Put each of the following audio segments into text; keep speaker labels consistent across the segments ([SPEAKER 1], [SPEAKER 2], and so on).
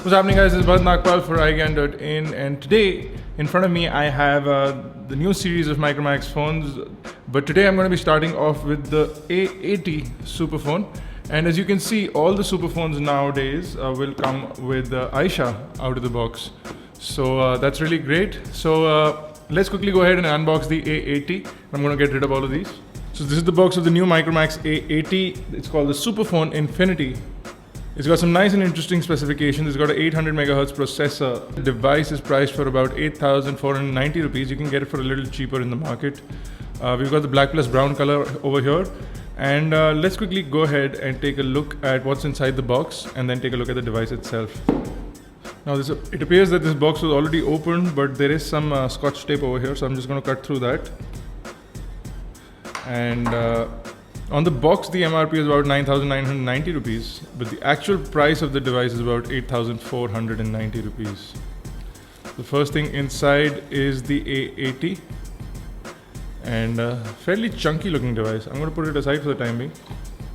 [SPEAKER 1] What's happening, guys? This is Bharat Nagpal for iGyan.in, and today in front of me I have the new series of Micromax phones. But today I'm going to be starting off with the A80 Superphone, and as you can see, all the Superphones nowadays will come with Aisha out of the box. So that's really great. So let's quickly go ahead and unbox the A80. I'm going to get rid of all of these. So this is the box of the new Micromax A80. It's called the Superphone Infinity. It's got some nice and interesting specifications. It's got an 800 megahertz processor. The device is priced for about 8,490 rupees. You can get it for a little cheaper in the market. We've got the black plus brown color over here. And let's quickly go ahead and take a look at what's inside the box and then take a look at the device itself. Now it appears that this box was already opened, but there is some scotch tape over here, so I'm just going to cut through that. And on the box, the MRP is about 9,990 rupees, but the actual price of the device is about 8,490 rupees. The first thing inside is the A80, and a fairly chunky looking device. I'm going to put it aside for the time being.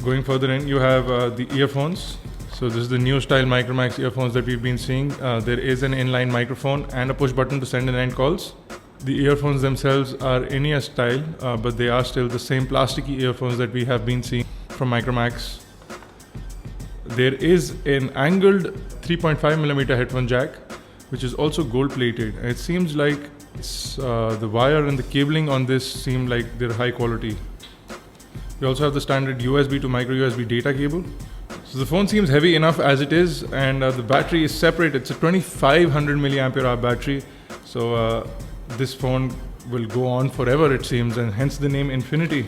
[SPEAKER 1] Going further in, you have the earphones. So this is the new style Micromax earphones that we've been seeing. There is an inline microphone and a push button to send and end calls. The earphones themselves are in-ear style, but they are still the same plasticky earphones that we have been seeing from Micromax. There is an angled 3.5mm headphone jack, which is also gold plated. And it seems like the wire and the cabling on this seem like they're high quality. We also have the standard USB to micro USB data cable. So the phone seems heavy enough as it is, and the battery is separate. It's a 2500 milliampere hour battery. So this phone will go on forever, it seems, and hence the name Infinity.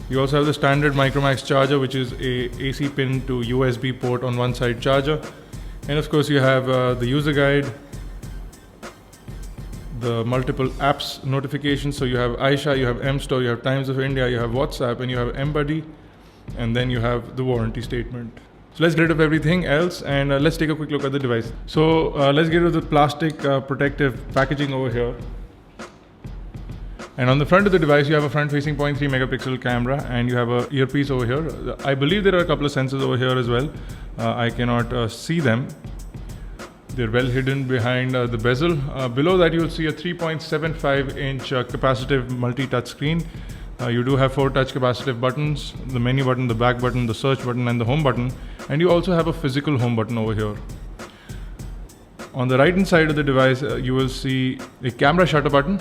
[SPEAKER 1] You also have the standard Micromax charger, which is a AC pin to USB port on one side charger. And of course you have the user guide, the multiple apps notifications. So you have Aisha, you have M-Store, you have Times of India, you have WhatsApp, and you have M-Buddy. And then you have the warranty statement. So let's get rid of everything else and let's take a quick look at the device. So let's get rid of the plastic protective packaging over here. And on the front of the device, you have a front-facing 0.3 megapixel camera, and you have a earpiece over here. I believe there are a couple of sensors over here as well. I cannot see them. They're well hidden behind the bezel. Below that, you'll see a 3.75-inch capacitive multi-touch screen. You do have 4 touch capacitive buttons: the menu button, the back button, the search button, and the home button. And you also have a physical home button over here. On the right-hand side of the device, you will see a camera shutter button,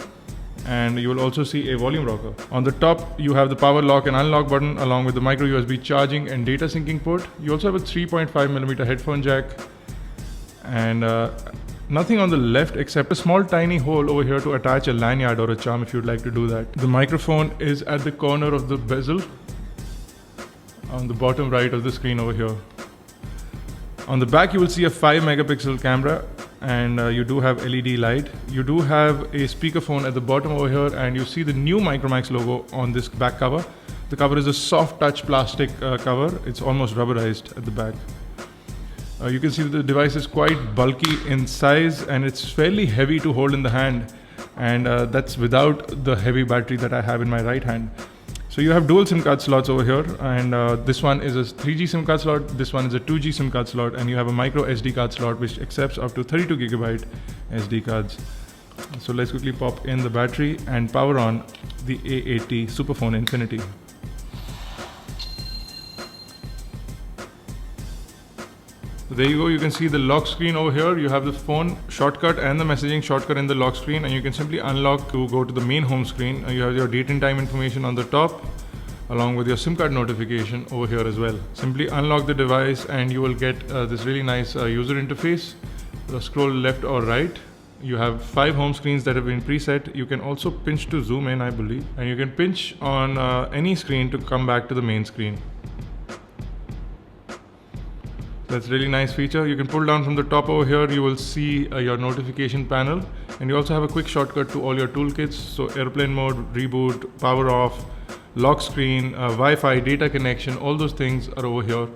[SPEAKER 1] and you will also see a volume rocker. On the top, you have the power lock and unlock button along with the micro USB charging and data syncing port. You also have a 3.5mm headphone jack, and nothing on the left except a small tiny hole over here to attach a lanyard or a charm if you'd like to do that. The microphone is at the corner of the bezel on the bottom right of the screen over here. On the back, you will see a 5 megapixel camera, and you do have LED light. You do have a speakerphone at the bottom over here, and you see the new Micromax logo on this back cover. The cover is a soft touch plastic cover. It's almost rubberized at the back. You can see that the device is quite bulky in size, and it's fairly heavy to hold in the hand, and that's without the heavy battery that I have in my right hand. So you have dual SIM card slots over here, and this one is a 3G SIM card slot, this one is a 2G SIM card slot, and you have a micro SD card slot which accepts up to 32 gigabyte SD cards. So let's quickly pop in the battery and power on the A80 Superphone Infinity. There you go, you can see the lock screen over here. You have the phone shortcut and the messaging shortcut in the lock screen, and you can simply unlock to go to the main home screen. You have your date and time information on the top along with your SIM card notification over here as well. Simply unlock the device and you will get this really nice user interface. Scroll left or right. You have 5 home screens that have been preset. You can also pinch to zoom in, I believe, and you can pinch on any screen to come back to the main screen. That's a really nice feature. You can pull down from the top over here. You will see your notification panel, and you also have a quick shortcut to all your toolkits. So airplane mode, reboot, power off, lock screen, Wi-Fi, data connection, all those things are over here.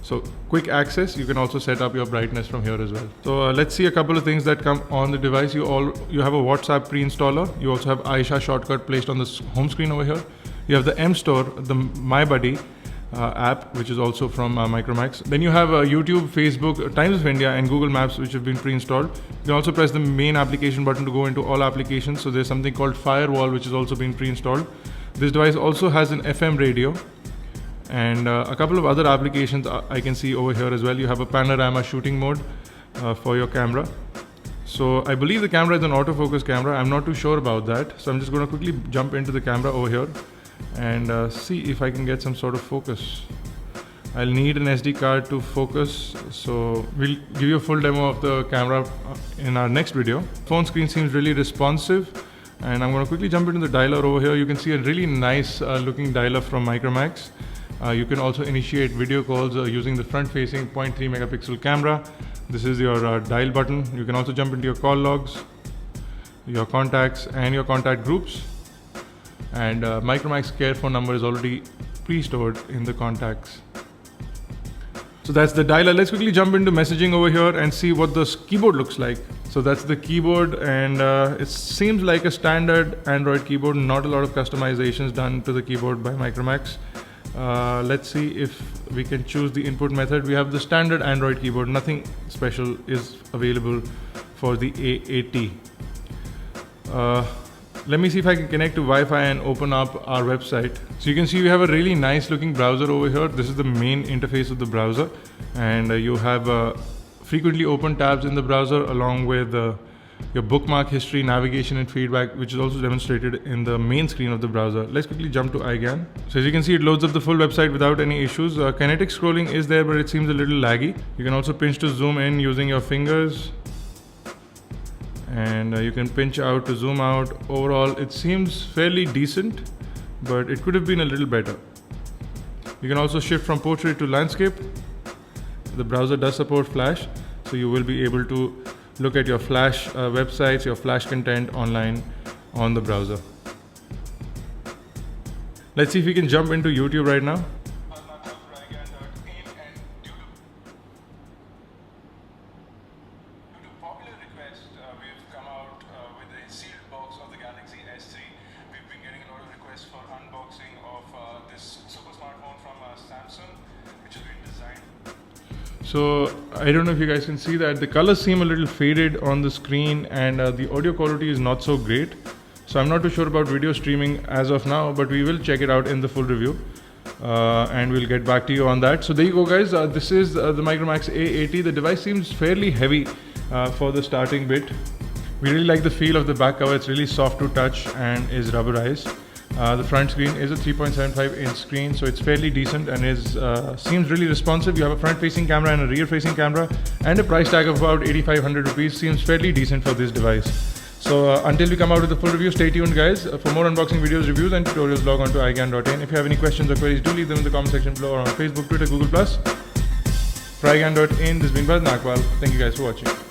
[SPEAKER 1] So quick access. You can also set up your brightness from here as well. So let's see a couple of things that come on the device. You have a WhatsApp pre-installer. You also have Aisha shortcut placed on the home screen over here. You have the M-Store, the My Buddy, app, which is also from Micromax. Then you have YouTube, Facebook, Times of India, and Google Maps, which have been pre-installed. You can also press the main application button to go into all applications. So there's something called Firewall, which has also been pre-installed. This device also has an FM radio and a couple of other applications I can see over here as well. You have a panorama shooting mode for your camera. So I believe the camera is an autofocus camera. I'm not too sure about that. So I'm just going to quickly jump into the camera over here and see if I can get some sort of focus. I'll need an SD card to focus, so we'll give you a full demo of the camera in our next video. Phone screen seems really responsive, and I'm going to quickly jump into the dialer over here. You can see a really nice looking dialer from Micromax. You can also initiate video calls using the front-facing 0.3 megapixel camera. This is your dial button. You can also jump into your call logs, your contacts, and your contact groups. And Micromax Care phone number is already pre-stored in the contacts. So that's the dialer. Let's quickly jump into messaging over here and see what this keyboard looks like. So that's the keyboard, and it seems like a standard Android keyboard. Not a lot of customizations done to the keyboard by Micromax. Let's see if we can choose the input method. We have the standard Android keyboard. Nothing special is available for the A80. Let me see if I can connect to Wi-Fi and open up our website. So you can see we have a really nice looking browser over here. This is the main interface of the browser, and you have frequently open tabs in the browser along with your bookmark history, navigation and feedback, which is also demonstrated in the main screen of the browser. Let's quickly jump to iGAN. So as you can see, it loads up the full website without any issues. Kinetic scrolling is there, but it seems a little laggy. You can also pinch to zoom in using your fingers, and you can pinch out to zoom out. Overall, it seems fairly decent, but it could have been a little better. You can also shift from portrait to landscape. The browser does support Flash, so you will be able to look at your Flash websites, your Flash content online on the browser. Let's see if we can jump into YouTube right now. So I don't know if you guys can see that the colors seem a little faded on the screen, and the audio quality is not so great. So I'm not too sure about video streaming as of now, but we will check it out in the full review and we'll get back to you on that. So there you go, guys. This is the Micromax A80. The device seems fairly heavy for the starting bit. We really like the feel of the back cover. It's really soft to touch and is rubberized. The front screen is a 3.75 inch screen, so it's fairly decent and seems really responsive. You have a front facing camera and a rear facing camera, and a price tag of about 8,500 rupees. Seems fairly decent for this device. So until we come out with the full review, stay tuned, guys. For more unboxing videos, reviews and tutorials, log on to iGAN.in. If you have any questions or queries, do leave them in the comment section below or on Facebook, Twitter, Google+. For iGAN.in, this has been Bharat Nagpal. Thank you guys for watching.